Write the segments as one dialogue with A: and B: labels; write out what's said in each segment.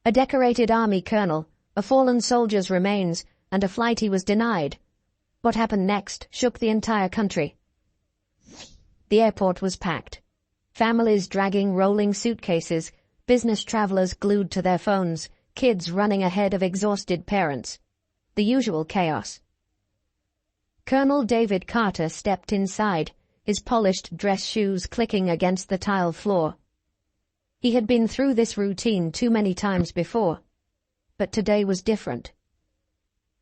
A: A decorated army colonel, a fallen soldier's remains, and a flight he was denied. What happened next shook the entire country. The airport was packed. Families dragging rolling suitcases, business travelers glued to their phones, kids running ahead of exhausted parents. The usual chaos. Colonel David Carter stepped inside, his polished dress shoes clicking against the tile floor. He had been through this routine too many times before. But today was different.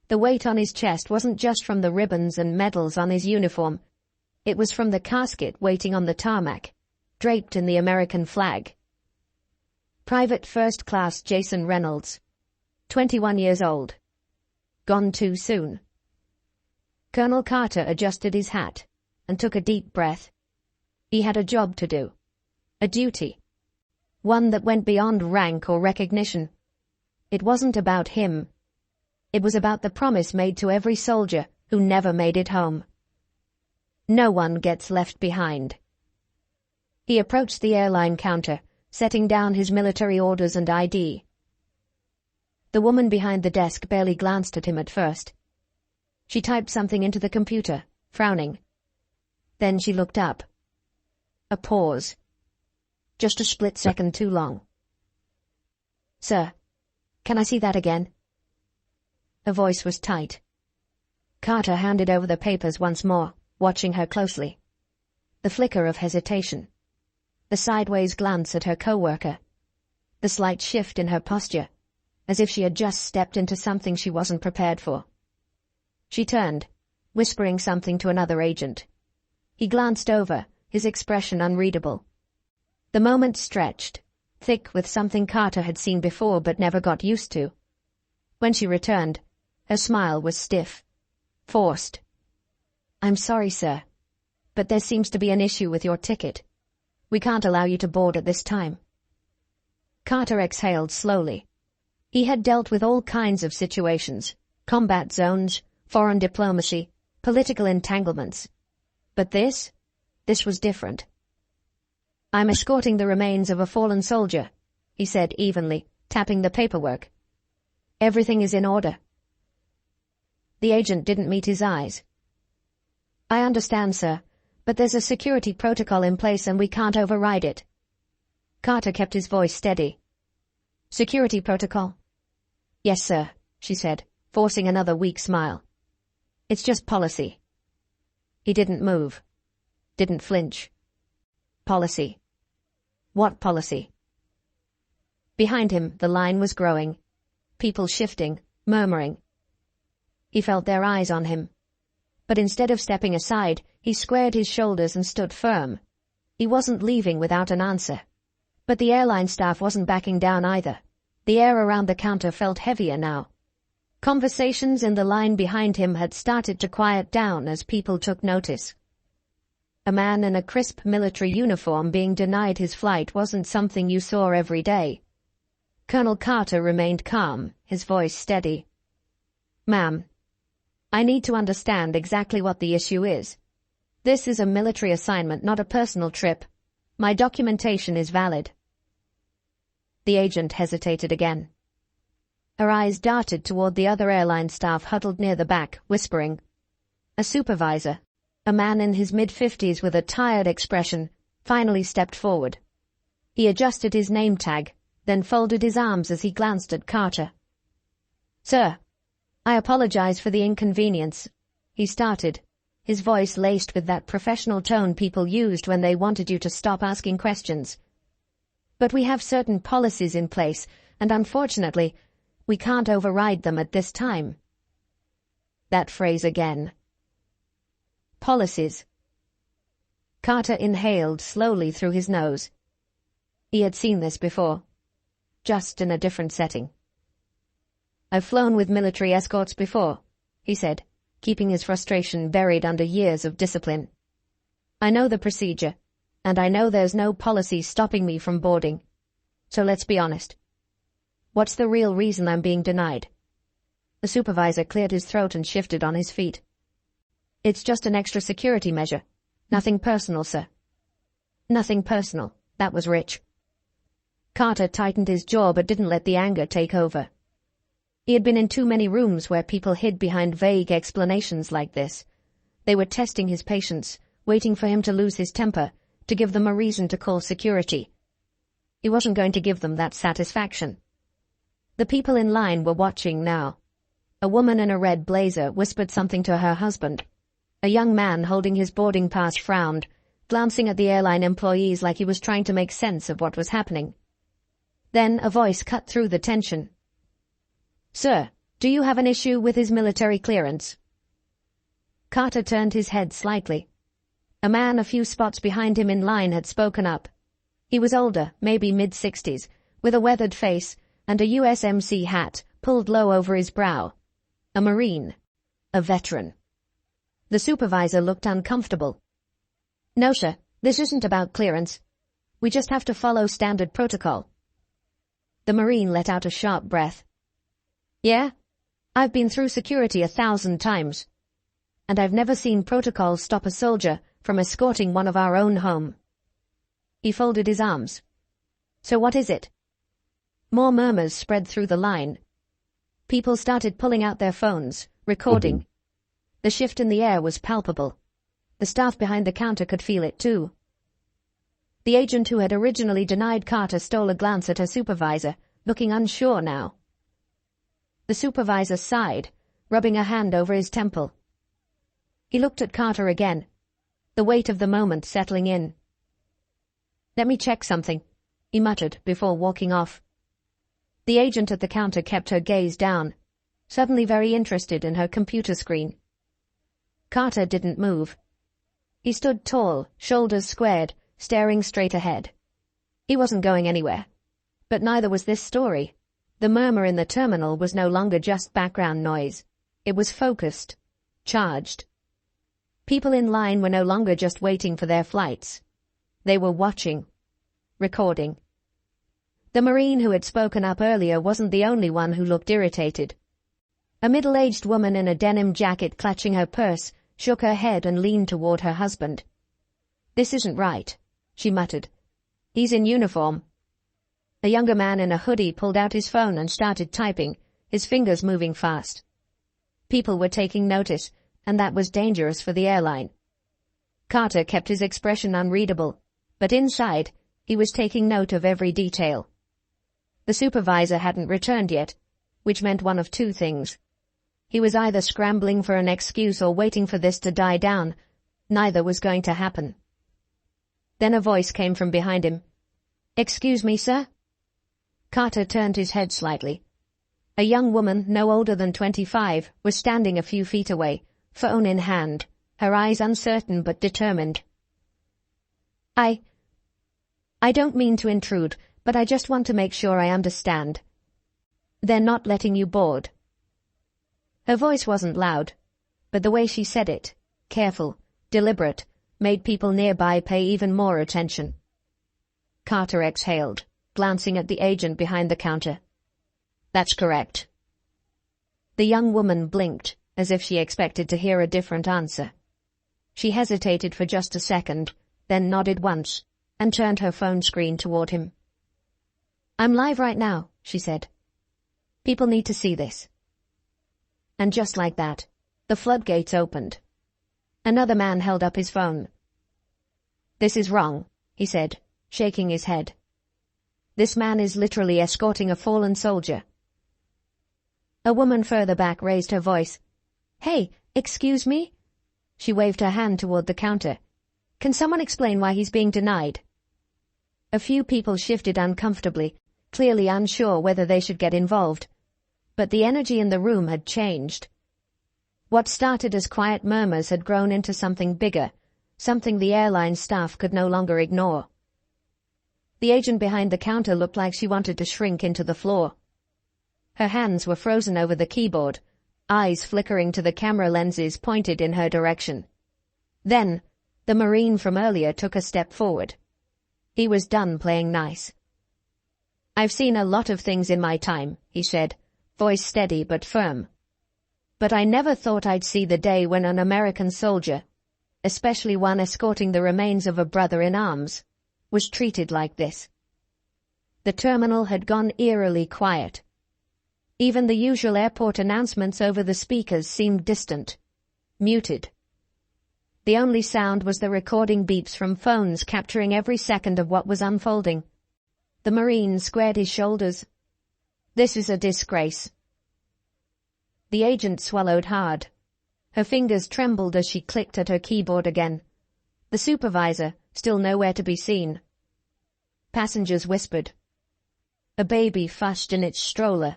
A: The weight on his chest wasn't just from the ribbons and medals on his uniform. It was from the casket waiting on the tarmac, draped in the American flag. Private First Class Jason Reynolds, 21 years old. Gone too soon. Colonel Carter adjusted his hat and took a deep breath. He had a job to do. A duty. One that went beyond rank or recognition. It wasn't about him. It was about the promise made to every soldier who never made it home. No one gets left behind. He approached the airline counter, setting down his military orders and ID. The woman behind the desk barely glanced at him at first. She typed something into the computer, frowning. Then she looked up. A pause. Just a split second too long. "Sir, can I see that again?" Her voice was tight. Carter handed over the papers once more, watching her closely. The flicker of hesitation. The sideways glance at her coworker. The slight shift in her posture, as if she had just stepped into something she wasn't prepared for. She turned, whispering something to another agent. He glanced over, his expression unreadable. The moment stretched, thick with something Carter had seen before but never got used to. When she returned, her smile was stiff, forced. "I'm sorry, sir, but there seems to be an issue with your ticket. We can't allow you to board at this time." Carter exhaled slowly. He had dealt with all kinds of situations, combat zones, foreign diplomacy, political entanglements. But this was different. "I'm escorting the remains of a fallen soldier," he said evenly, tapping the paperwork. "Everything is in order." The agent didn't meet his eyes. "I understand, sir, but there's a security protocol in place and we can't override it." Carter kept his voice steady. "Security protocol?" "Yes, sir," she said, forcing another weak smile. "It's just policy." He didn't move. Didn't flinch. "Policy. What policy?" Behind him, the line was growing. People shifting, murmuring. He felt their eyes on him. But instead of stepping aside, he squared his shoulders and stood firm. He wasn't leaving without an answer. But the airline staff wasn't backing down either. The air around the counter felt heavier now. Conversations in the line behind him had started to quiet down as people took notice. A man in a crisp military uniform being denied his flight wasn't something you saw every day. Colonel Carter remained calm, his voice steady. "Ma'am, I need to understand exactly what the issue is. This is a military assignment, not a personal trip. My documentation is valid." The agent hesitated again. Her eyes darted toward the other airline staff huddled near the back, whispering. A supervisor, a man in his mid-50s with a tired expression, finally stepped forward. He adjusted his name tag, then folded his arms as he glanced at Carter. "Sir, I apologize for the inconvenience," he started, his voice laced with that professional tone people used when they wanted you to stop asking questions. "But we have certain policies in place, and unfortunately, we can't override them at this time." That phrase again. Policies. Carter inhaled slowly through his nose. He had seen this before, just in a different setting. "I've flown with military escorts before," he said, keeping his frustration buried under years of discipline. "I know the procedure, and I know there's no policy stopping me from boarding. So let's be honest. What's the real reason I'm being denied?" The supervisor cleared his throat and shifted on his feet. "It's just an extra security measure. Nothing personal, sir." Nothing personal. That was rich. Carter tightened his jaw but didn't let the anger take over. He had been in too many rooms where people hid behind vague explanations like this. They were testing his patience, waiting for him to lose his temper, to give them a reason to call security. He wasn't going to give them that satisfaction. The people in line were watching now. A woman in a red blazer whispered something to her husband. A young man holding his boarding pass frowned, glancing at the airline employees like he was trying to make sense of what was happening. Then a voice cut through the tension. "Sir, do you have an issue with his military clearance?" Carter turned his head slightly. A man a few spots behind him in line had spoken up. He was older, maybe mid-60s, with a weathered face and a USMC hat pulled low over his brow. A Marine. A veteran. The supervisor looked uncomfortable. "No, sir, this isn't about clearance. We just have to follow standard protocol." The Marine let out a sharp breath. "Yeah? I've been through security 1,000 times. And I've never seen protocol stop a soldier from escorting one of our own home." He folded his arms. "So what is it?" More murmurs spread through the line. People started pulling out their phones, recording. The shift in the air was palpable. The staff behind the counter could feel it too. The agent who had originally denied Carter stole a glance at her supervisor, looking unsure now. The supervisor sighed, rubbing a hand over his temple. He looked at Carter again, the weight of the moment settling in. "Let me check something," he muttered before walking off. The agent at the counter kept her gaze down, suddenly very interested in her computer screen. Carter didn't move. He stood tall, shoulders squared, staring straight ahead. He wasn't going anywhere. But neither was this story. The murmur in the terminal was no longer just background noise. It was focused, charged. People in line were no longer just waiting for their flights. They were watching, recording. The Marine who had spoken up earlier wasn't the only one who looked irritated. A middle-aged woman in a denim jacket clutching her purse shook her head and leaned toward her husband. "This isn't right," she muttered. "He's in uniform." A younger man in a hoodie pulled out his phone and started typing, his fingers moving fast. People were taking notice, and that was dangerous for the airline. Carter kept his expression unreadable, but inside, he was taking note of every detail. The supervisor hadn't returned yet, which meant one of two things. He was either scrambling for an excuse or waiting for this to die down. Neither was going to happen. Then a voice came from behind him. "Excuse me, sir?" Carter turned his head slightly. A young woman, no older than 25, was standing a few feet away, phone in hand, her eyes uncertain but determined. I don't mean to intrude, but I just want to make sure I understand. They're not letting you board." Her voice wasn't loud, but the way she said it, careful, deliberate, made people nearby pay even more attention. Carter exhaled, glancing at the agent behind the counter. "That's correct." The young woman blinked, as if she expected to hear a different answer. She hesitated for just a second, then nodded once, and turned her phone screen toward him. "I'm live right now," she said. "People need to see this." And just like that, the floodgates opened. Another man held up his phone. "This is wrong," he said, shaking his head. "This man is literally escorting a fallen soldier." A woman further back raised her voice. "Hey, excuse me?" She waved her hand toward the counter. "Can someone explain why he's being denied?" A few people shifted uncomfortably, clearly unsure whether they should get involved. But the energy in the room had changed. What started as quiet murmurs had grown into something bigger, something the airline staff could no longer ignore. The agent behind the counter looked like she wanted to shrink into the floor. Her hands were frozen over the keyboard, eyes flickering to the camera lenses pointed in her direction. Then, the Marine from earlier took a step forward. He was done playing nice. "I've seen a lot of things in my time," he said, voice steady but firm. "But I never thought I'd see the day when an American soldier, especially one escorting the remains of a brother in arms, was treated like this." The terminal had gone eerily quiet. Even the usual airport announcements over the speakers seemed distant, muted. The only sound was the recording beeps from phones capturing every second of what was unfolding. The Marine squared his shoulders. This is a disgrace. The agent swallowed hard. Her fingers trembled as she clicked at her keyboard again. The supervisor, still nowhere to be seen. Passengers whispered. A baby fussed in its stroller.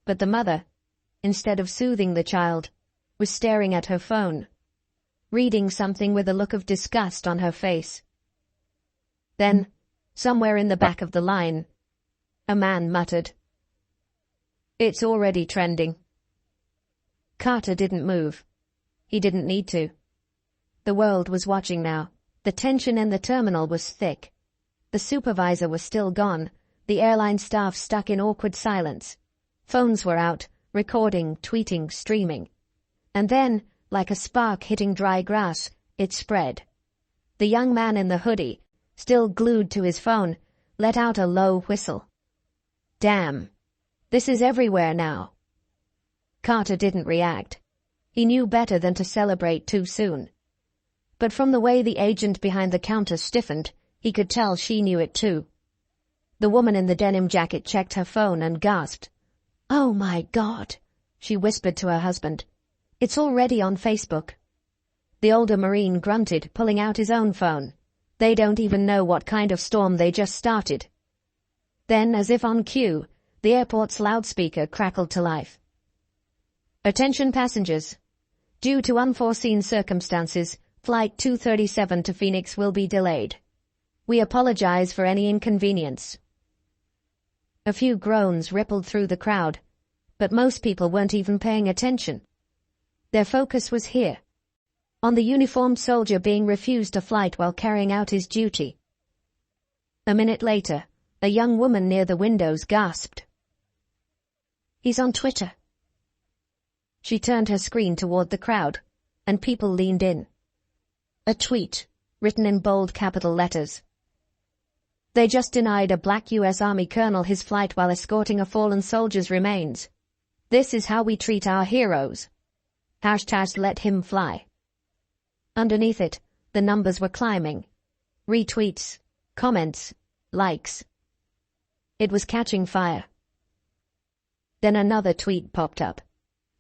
A: But the mother, instead of soothing the child, was staring at her phone, reading something with a look of disgust on her face. Then, somewhere in the back of the line, a man muttered, "It's already trending." Carter didn't move. He didn't need to. The world was watching now. The tension in the terminal was thick. The supervisor was still gone, the airline staff stuck in awkward silence. Phones were out, recording, tweeting, streaming. And then, like a spark hitting dry grass, it spread. The young man in the hoodie, still glued to his phone, let out a low whistle. Damn. This is everywhere now. Carter didn't react. He knew better than to celebrate too soon. But from the way the agent behind the counter stiffened, he could tell she knew it too. The woman in the denim jacket checked her phone and gasped. "Oh my God," she whispered to her husband. "It's already on Facebook." The older Marine grunted, pulling out his own phone. They don't even know what kind of storm they just started. Then, as if on cue, the airport's loudspeaker crackled to life. Attention passengers. Due to unforeseen circumstances, Flight 237 to Phoenix will be delayed. We apologize for any inconvenience. A few groans rippled through the crowd, but most people weren't even paying attention. Their focus was here, on the uniformed soldier being refused a flight while carrying out his duty. A minute later, a young woman near the windows gasped. "He's on Twitter." She turned her screen toward the crowd, and people leaned in. A tweet, written in bold capital letters. They just denied a black U.S. Army colonel his flight while escorting a fallen soldier's remains. This is how we treat our heroes. Hashtag let him fly. Underneath it, the numbers were climbing. Retweets, comments, likes. It was catching fire. Then another tweet popped up.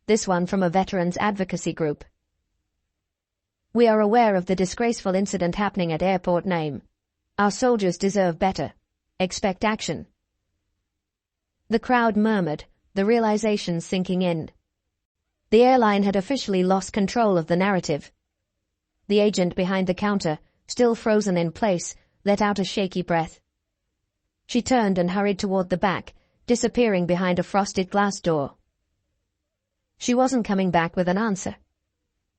A: This one from a veterans advocacy group. "We are aware of the disgraceful incident happening at airport name. Our soldiers deserve better. Expect action." The crowd murmured, the realization sinking in. The airline had officially lost control of the narrative. The agent behind the counter, still frozen in place, let out a shaky breath. She turned and hurried toward the back, disappearing behind a frosted glass door. She wasn't coming back with an answer.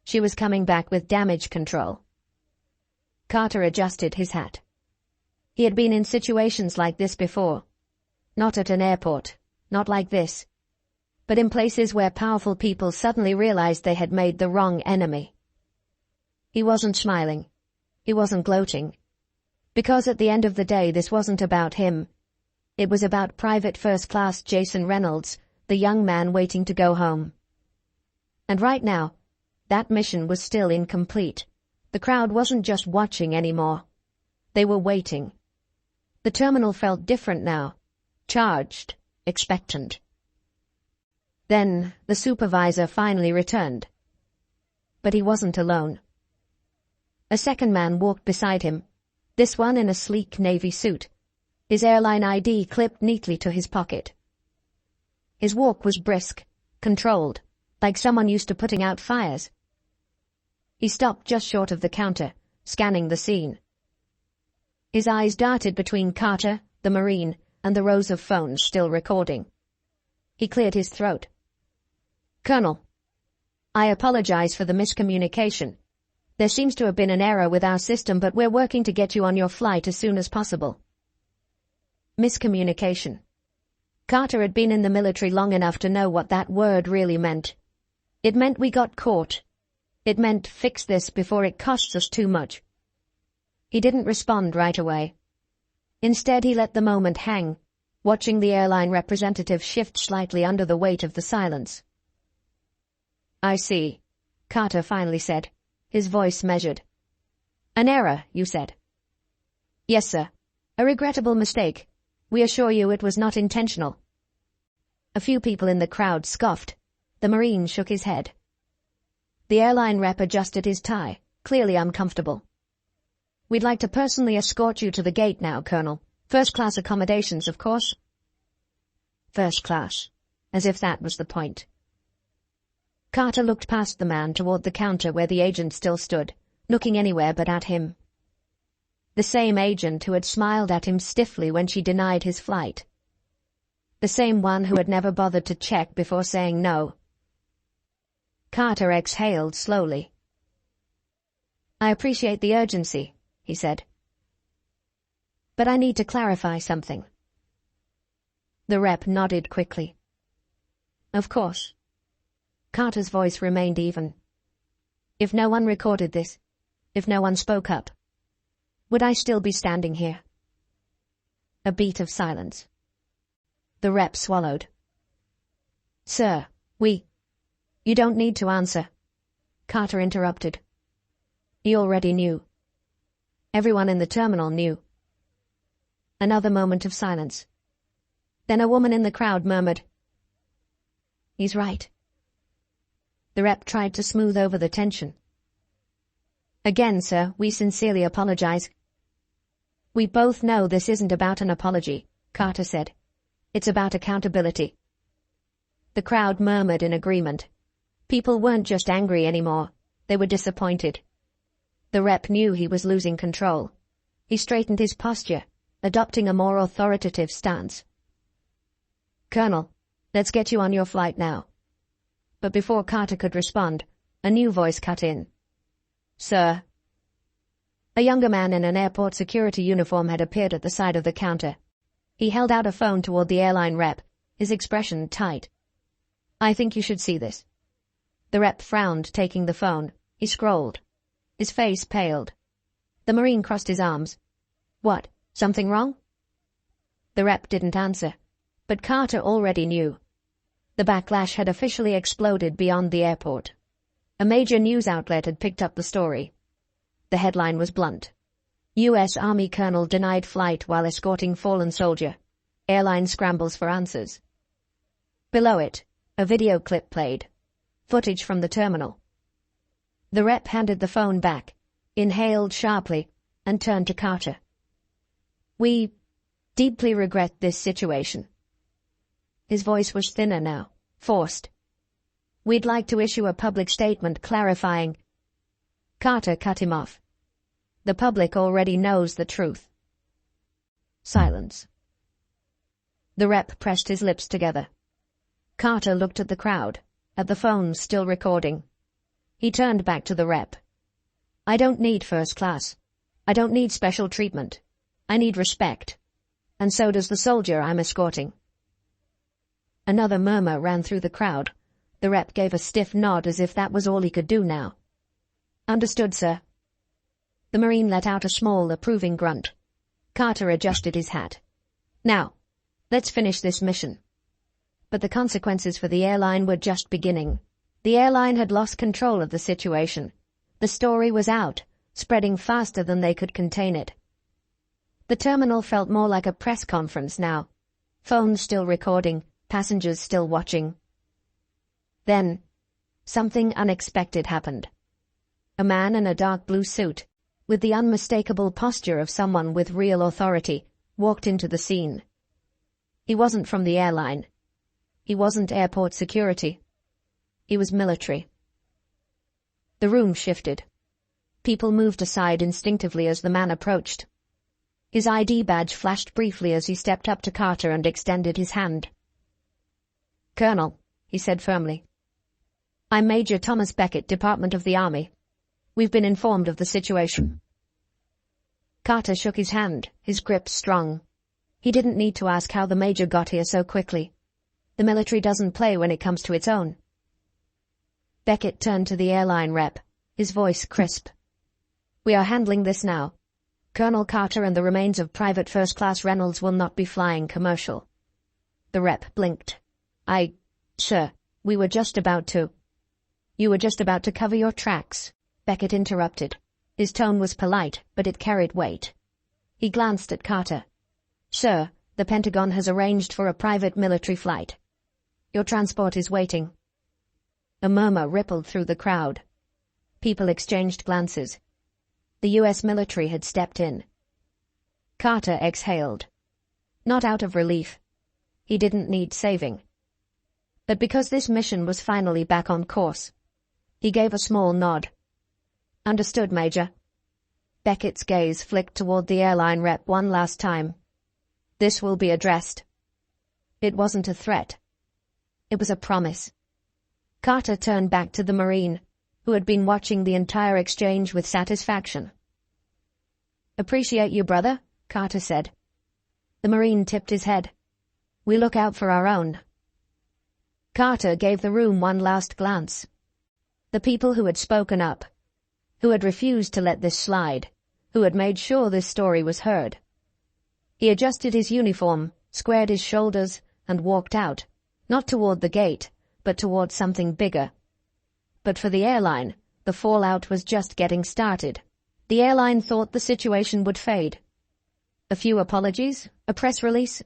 A: She was coming back with damage control. Carter adjusted his hat. He had been in situations like this before. Not at an airport, not like this, but in places where powerful people suddenly realized they had made the wrong enemy. He wasn't smiling. He wasn't gloating. Because at the end of the day this wasn't about him. It was about Private First Class Jason Reynolds, the young man waiting to go home. And right now, that mission was still incomplete. The crowd wasn't just watching anymore. They were waiting. The terminal felt different now. Charged, expectant. Then the supervisor finally returned. But he wasn't alone. A second man walked beside him, this one in a sleek navy suit, his airline ID clipped neatly to his pocket. His walk was brisk, controlled, like someone used to putting out fires. He stopped just short of the counter, scanning the scene. His eyes darted between Carter, the Marine, and the rows of phones still recording. He cleared his throat. "Colonel, I apologize for the miscommunication. There seems to have been an error with our system, but we're working to get you on your flight as soon as possible." Miscommunication. Carter had been in the military long enough to know what that word really meant. It meant we got caught. It meant fix this before it costs us too much. He didn't respond right away. Instead, he let the moment hang, watching the airline representative shift slightly under the weight of the silence. "I see," Carter finally said, his voice measured. "An error, you said?" "Yes, sir. A regrettable mistake. We assure you it was not intentional." A few people in the crowd scoffed. The Marine shook his head. The airline rep adjusted his tie, clearly uncomfortable. "We'd like to personally escort you to the gate now, Colonel. First-class accommodations, of course." First class. As if that was the point. Carter looked past the man toward the counter where the agent still stood, looking anywhere but at him. The same agent who had smiled at him stiffly when she denied his flight. The same one who had never bothered to check before saying no. Carter exhaled slowly. "I appreciate the urgency," he said. "But I need to clarify something." The rep nodded quickly. "Of course." Carter's voice remained even. "If no one recorded this, if no one spoke up, would I still be standing here?" A beat of silence. The rep swallowed. "Sir, You don't need to answer," Carter interrupted. He already knew. Everyone in the terminal knew. Another moment of silence. Then a woman in the crowd murmured, "He's right." The rep tried to smooth over the tension. "Again, sir, we sincerely apologize." "We both know this isn't about an apology," Carter said. "It's about accountability." The crowd murmured in agreement. People weren't just angry anymore, they were disappointed. The rep knew he was losing control. He straightened his posture, adopting a more authoritative stance. "Colonel, let's get you on your flight now." But before Carter could respond, a new voice cut in. "Sir." A younger man in an airport security uniform had appeared at the side of the counter. He held out a phone toward the airline rep, his expression tight. "I think you should see this." The rep frowned, taking the phone. He scrolled. His face paled. The Marine crossed his arms. "What? Something wrong?" The rep didn't answer, but Carter already knew. The backlash had officially exploded beyond the airport. A major news outlet had picked up the story. The headline was blunt. U.S. Army Colonel denied flight while escorting fallen soldier. Airline scrambles for answers. Below it, a video clip played. Footage from the terminal. The rep handed the phone back, inhaled sharply, and turned to Carter. "We deeply regret this situation." His voice was thinner now, forced. "We'd like to issue a public statement clarifying—" Carter cut him off. "The public already knows the truth." Silence. The rep pressed his lips together. Carter looked at the crowd, at the phone still recording. He turned back to the rep. "I don't need first class. I don't need special treatment. I need respect. And so does the soldier I'm escorting." Another murmur ran through the crowd. The rep gave a stiff nod as if that was all he could do now. "Understood, sir." The Marine let out a small, approving grunt. Carter adjusted his hat. "Now, let's finish this mission." But the consequences for the airline were just beginning. The airline had lost control of the situation. The story was out, spreading faster than they could contain it. The terminal felt more like a press conference now. Phones still recording, passengers still watching. Then, something unexpected happened. A man in a dark blue suit, with the unmistakable posture of someone with real authority, walked into the scene. He wasn't from the airline. He wasn't airport security. He was military. The room shifted. People moved aside instinctively as the man approached. His ID badge flashed briefly as he stepped up to Carter and extended his hand. "Colonel," he said firmly. "I'm Major Thomas Beckett, Department of the Army. We've been informed of the situation." Carter shook his hand, his grip strong. He didn't need to ask how the Major got here so quickly. The military doesn't play when it comes to its own. Beckett turned to the airline rep, his voice crisp. "We are handling this now. Colonel Carter and the remains of Private First Class Reynolds will not be flying commercial. The rep blinked. Sir, we were just about to. You were just about to cover your tracks, Beckett interrupted. His tone was polite, but it carried weight. He glanced at Carter. Sir, the Pentagon has arranged for a private military flight. Your transport is waiting. A murmur rippled through the crowd. People exchanged glances. The U.S. military had stepped in. Carter exhaled. Not out of relief. He didn't need saving. But because this mission was finally back on course. He gave a small nod. Understood, Major. Beckett's gaze flicked toward the airline rep one last time. This will be addressed. It wasn't a threat. It was a promise. Carter turned back to the Marine, who had been watching the entire exchange with satisfaction. Appreciate you, brother, Carter said. The Marine tipped his head. We look out for our own. Carter gave the room one last glance. The people who had spoken up, who had refused to let this slide, who had made sure this story was heard. He adjusted his uniform, squared his shoulders, and walked out, not toward the gate, but toward something bigger. But for the airline, the fallout was just getting started. The airline thought the situation would fade. A few apologies, a press release,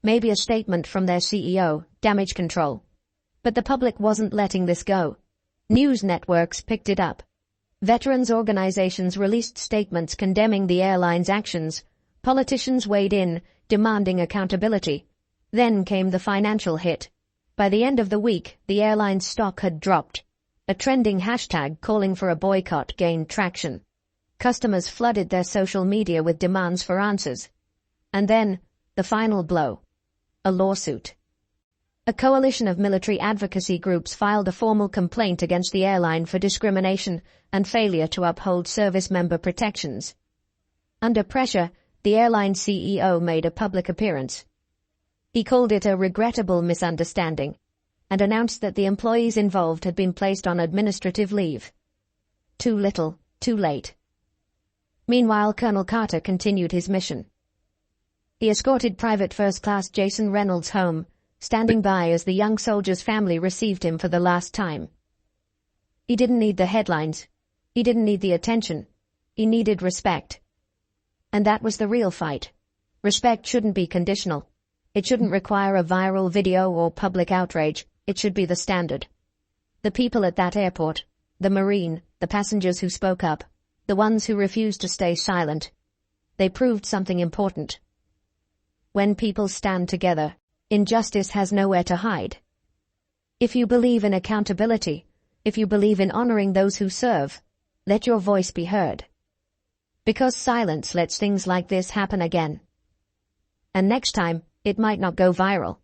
A: maybe a statement from their CEO, damage control. But the public wasn't letting this go. News networks picked it up. Veterans organizations released statements condemning the airline's actions. Politicians weighed in, demanding accountability. Then came the financial hit. By the end of the week, the airline's stock had dropped. A trending hashtag calling for a boycott gained traction. Customers flooded their social media with demands for answers. And then, the final blow. A lawsuit. A coalition of military advocacy groups filed a formal complaint against the airline for discrimination and failure to uphold service member protections. Under pressure, the airline CEO made a public appearance. He called it a regrettable misunderstanding and announced that the employees involved had been placed on administrative leave. Too little, too late. Meanwhile, Colonel Carter continued his mission. He escorted Private First Class Jason Reynolds home, standing by as the young soldier's family received him for the last time. He didn't need the headlines. He didn't need the attention. He needed respect. And that was the real fight. Respect shouldn't be conditional. It shouldn't require a viral video or public outrage. It should be the standard. The people at that airport, the Marine, the passengers who spoke up, the ones who refused to stay silent, they proved something important. When people stand together, injustice has nowhere to hide. If you believe in accountability, if you believe in honoring those who serve, let your voice be heard. Because silence lets things like this happen again. And next time, it might not go viral.